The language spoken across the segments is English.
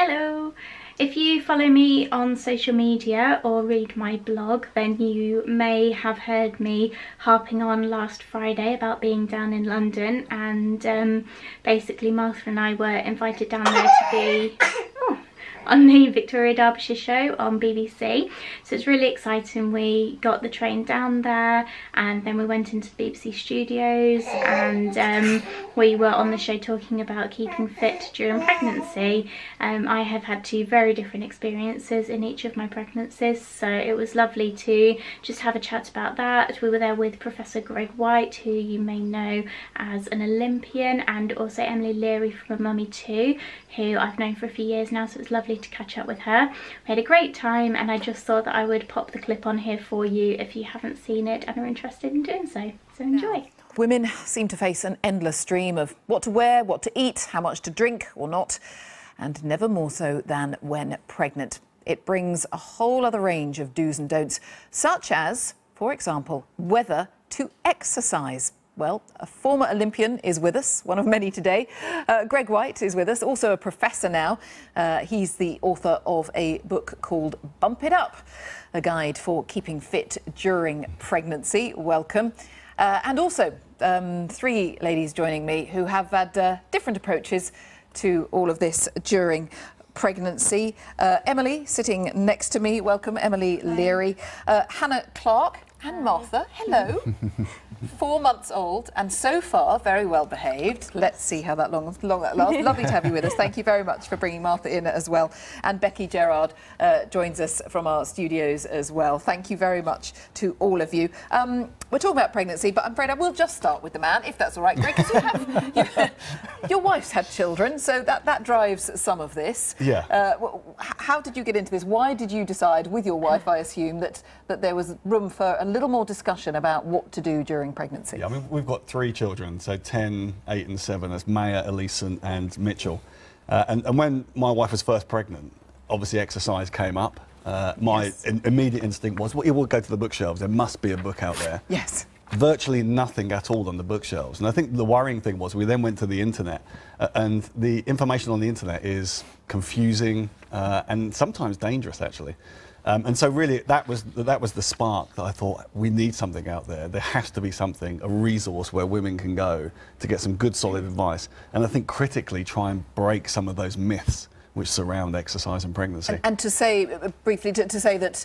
Hello! If you follow me on social media or read my blog, then you may have heard me harping on last Friday about being down in London, and basically Martha and I were invited down there to be on the Victoria Derbyshire Show on BBC. So it's really exciting. We got the train down there and then we went into the BBC studios, and we were on the show talking about keeping fit during pregnancy. I have had two very different experiences in each of my pregnancies, so it was lovely to just have a chat about that. We were there with Professor Greg White, who you may know as an Olympian, and also Emily Leary from A Mummy Too, who I've known for a few years now, so it was lovely to catch up with her. We had a great time, and I just thought that I would pop the clip on here for you if you haven't seen it and are interested in doing so. So enjoy. Women seem to face an endless stream of what to wear, what to eat, how much to drink or not, and never more so than when pregnant. It brings a whole other range of do's and don'ts, such as, for example, whether to exercise. Well, a former Olympian is with us, one of many today. Greg White is with us, also a professor now. He's the author of a book called Bump It Up, a guide for keeping fit during pregnancy. Welcome. And also, three ladies joining me who have had different approaches to all of this during pregnancy. Emily, sitting next to me. Welcome, Emily Leary. Hannah Clark and Martha. Hello. 4 months old and so far very well behaved. Let's see how that long that lasts. Lovely to have you with us. Thank you very much for bringing Martha in as well. And Becky Gerard joins us from our studios as well. Thank you very much to all of you. We're talking about pregnancy, but I'm afraid I will just start with the man, if that's all right, Greg, because your wife's had children, so that drives some of this. Yeah. How did you get into this? Why did you decide, with your wife, I assume, that there was room for a little more discussion about what to do during pregnancy? Yeah, I mean, we've got 3 children, so 10, 8 and 7. That's Maya, Elise and Mitchell. And when my wife was first pregnant, obviously exercise came up. My immediate instinct was, well, we'll go to the bookshelves. There must be a book out there. Yes. Virtually nothing at all on the bookshelves. And I think the worrying thing was we then went to the internet, and the information on the internet is confusing and sometimes dangerous, actually. And so really that was the spark that I thought, we need something out there. There has to be something, a resource where women can go to get some good solid advice. And I think critically try and break some of those myths which surround exercise and pregnancy. And to say, briefly, to say that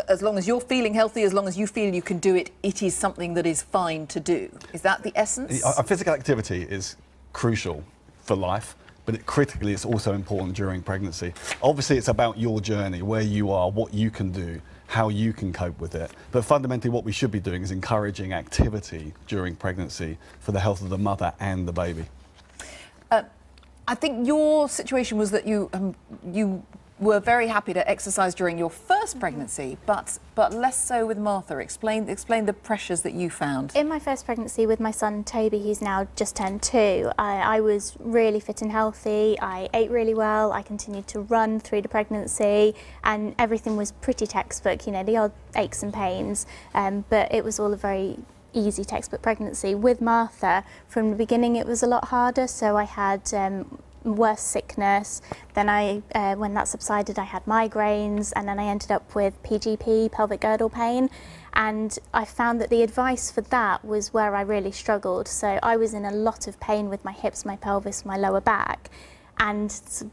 as long as you're feeling healthy, as long as you feel you can do it, it is something that is fine to do. Is that the essence? Physical activity is crucial for life, but critically it's also important during pregnancy. Obviously it's about your journey, where you are, what you can do, how you can cope with it. But fundamentally what we should be doing is encouraging activity during pregnancy for the health of the mother and the baby. I think your situation was that you were very happy to exercise during your first pregnancy, but less so with Martha. Explain the pressures that you found. In my first pregnancy with my son Toby, who's now just turned 2, I was really fit and healthy. I ate really well. I continued to run through the pregnancy, and everything was pretty textbook. You know, the odd aches and pains, but it was all a very easy textbook pregnancy. With Martha, from the beginning it was a lot harder, so I had worse sickness. Then when that subsided, I had migraines, and then I ended up with PGP, pelvic girdle pain, and I found that the advice for that was where I really struggled. So I was in a lot of pain with my hips, my pelvis, my lower back, and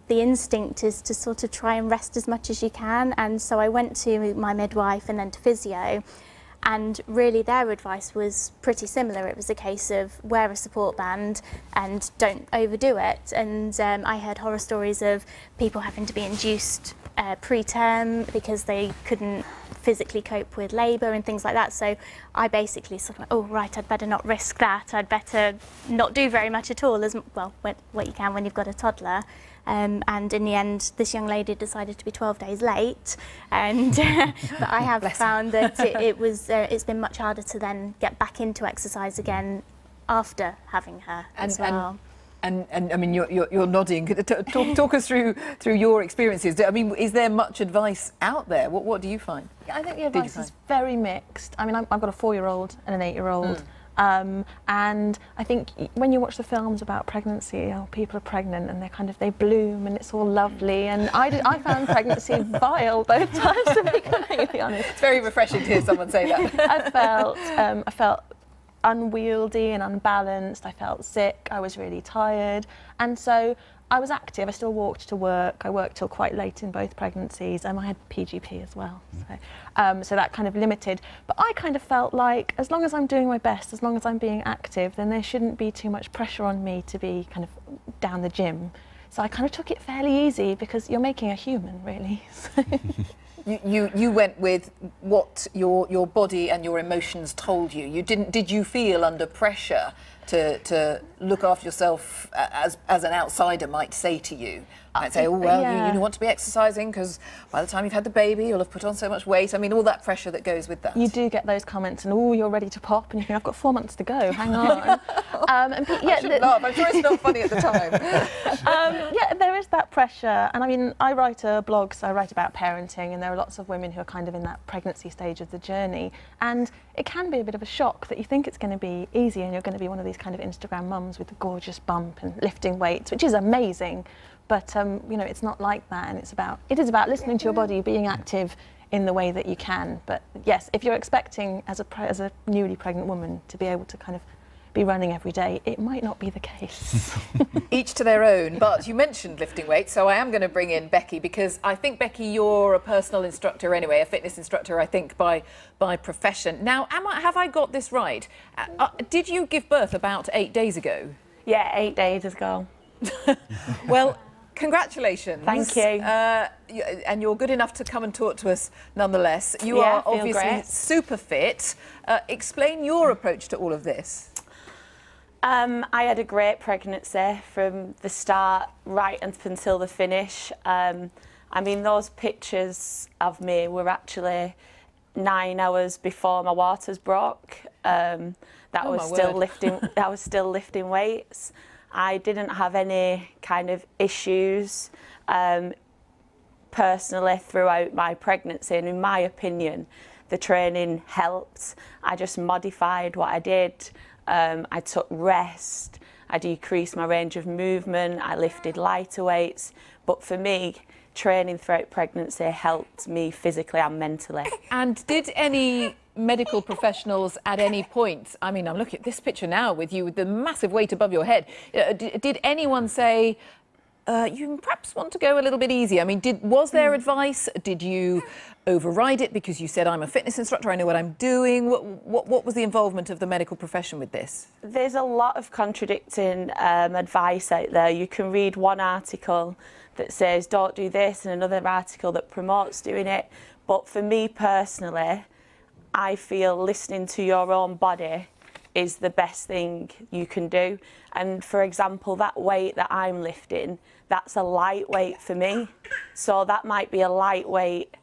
the instinct is to sort of try and rest as much as you can. And so I went to my midwife and then to physio, and really their advice was pretty similar. It was a case of wear a support band and don't overdo it. And I heard horror stories of people having to be induced preterm because they couldn't physically cope with labour and things like that. So I basically sort of, oh right, I'd better not risk that. I'd better not do very much at all, as well, what you can when you've got a toddler. And in the end, this young lady decided to be 12 days late, and but I have found that it's been much harder to then get back into exercise again after having her as well. And I mean, you're nodding. Talk us through your experiences. I mean, is there much advice out there? What do you find? I think the advice is very mixed. I mean, I've got a 4-year-old and an 8-year-old. And I think when you watch the films about pregnancy, people are pregnant and they bloom and it's all lovely. And I found pregnancy vile both times, to be completely honest. It's very refreshing to hear someone say that. I felt unwieldy and unbalanced. I felt sick. I was really tired, and so I was active. I still walked to work. I worked till quite late in both pregnancies, and I had PGP as well. So that kind of limited. But I kind of felt like, as long as I'm doing my best, as long as I'm being active, then there shouldn't be too much pressure on me to be kind of down the gym. So I kind of took it fairly easy, because you're making a human, really. You went with what your body and your emotions told you. You didn't. Did you feel under pressure to look after yourself, as an outsider might say to you? Might say, oh well, yeah. you want to be exercising because by the time you've had the baby, you'll have put on so much weight. I mean, all that pressure that goes with that. You do get those comments, and oh, you're ready to pop, and you think, I've got 4 months to go. Hang on. I shouldn't laugh. I'm sure it's not funny at the time. Yeah, there is that pressure, and I mean, I write a blog, so I write about parenting, and there are lots of women who are kind of in that pregnancy stage of the journey, and it can be a bit of a shock that you think it's going to be easy, and you're going to be one of these kind of Instagram mums with the gorgeous bump and lifting weights, which is amazing. But you know, it's not like that, and it is about listening to your body, being active in the way that you can. But yes, if you're expecting as a newly pregnant woman to be able to kind of be running every day, it might not be the case. Each to their own. But you mentioned lifting weights, so I am going to bring in Becky, because I think, Becky, you're a personal instructor anyway, a fitness instructor, I think, by profession. Now, have I got this right? Did you give birth about 8 days ago? Yeah, 8 days ago. Well, congratulations. Thank you. And you're good enough to come and talk to us nonetheless. You are obviously great. super fit. Explain your approach to all of this. I had a great pregnancy from the start right until the finish. I mean, those pictures of me were actually 9 hours before my waters broke. That was still lifting weights. I didn't have any kind of issues personally throughout my pregnancy, and in my opinion, the training helped. I just modified what I did. I took rest, I decreased my range of movement, I lifted lighter weights. But for me, training throughout pregnancy helped me physically and mentally. And did any medical professionals at any point, I mean, I'm looking at this picture now with you with the massive weight above your head, did anyone say, you perhaps want to go a little bit easy? I mean, was there advice? Did you override it because you said, I'm a fitness instructor, I know what I'm doing? What was the involvement of the medical profession with this? There's a lot of contradicting advice out there. You can read one article that says don't do this and another article that promotes doing it. But for me personally, I feel listening to your own body is the best thing you can do. And for example, that weight that I'm lifting, that's a lightweight for me. So that might be a lightweight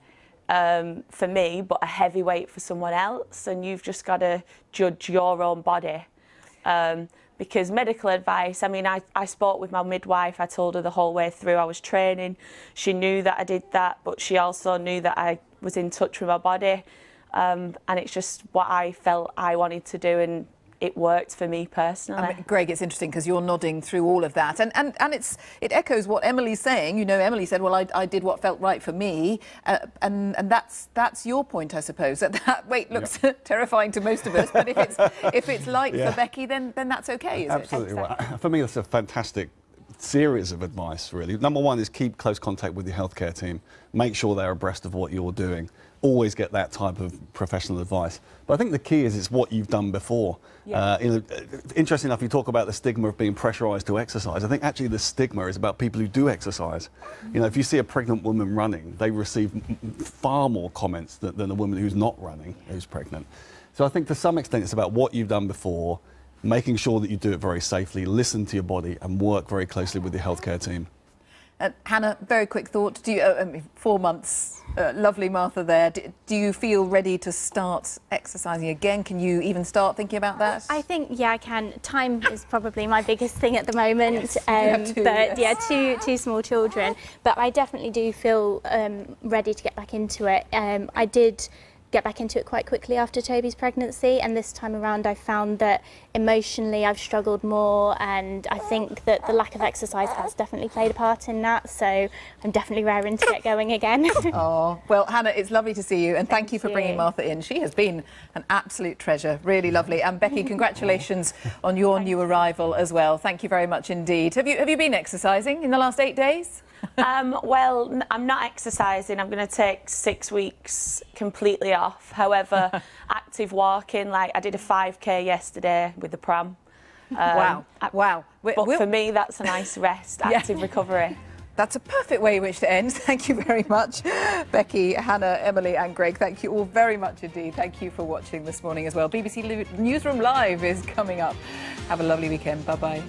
for me, but a heavyweight for someone else. And you've just got to judge your own body. Because medical advice, I mean, I spoke with my midwife. I told her the whole way through I was training. She knew that I did that, but she also knew that I was in touch with my body. And it's just what I felt I wanted to do, and it worked for me personally. I mean, Greg, it's interesting because you're nodding through all of that, and it echoes what Emily's saying. You know, Emily said, well, I did what felt right for me, and that's your point, I suppose. That weight looks terrifying to most of us, but if it's light for Becky, then that's okay, is Absolutely. it? Absolutely. Well, for me, that's a fantastic series of advice, really. Number one is keep close contact with your healthcare team. Make sure they're abreast of what you're doing. Always get that type of professional advice. But I think the key is it's what you've done before. Yeah. You know, interesting enough, you talk about the stigma of being pressurised to exercise. I think actually the stigma is about people who do exercise. You know, if you see a pregnant woman running, they receive far more comments than a woman who's not running, who's pregnant. So I think to some extent it's about what you've done before, making sure that you do it very safely, listen to your body and work very closely with your healthcare team. Hannah, very quick thought. Do you, I mean, 4 months, lovely Martha there. Do you feel ready to start exercising again? Can you even start thinking about that? I think, yeah, I can. Time is probably my biggest thing at the moment. Yes, yeah, two small children. But I definitely do feel ready to get back into it. I did get back into it quite quickly after Toby's pregnancy, and this time around I found that emotionally I've struggled more, and I think that the lack of exercise has definitely played a part in that, so I'm definitely raring to get going again. Oh, well, Hannah, it's lovely to see you, and thank you for bringing Martha in. She has been an absolute treasure, really lovely. And Becky, congratulations on your new arrival as well. Thank you very much indeed. Have you been exercising in the last 8 days? Well, I'm not exercising. I'm going to take 6 weeks completely off. However, active walking, like I did a 5K yesterday with the pram. Wow. But for me, that's a nice rest, active recovery. That's a perfect way in which to end. Thank you very much, Becky, Hannah, Emily and Greg. Thank you all very much indeed. Thank you for watching this morning as well. BBC Newsroom Live is coming up. Have a lovely weekend. Bye-bye.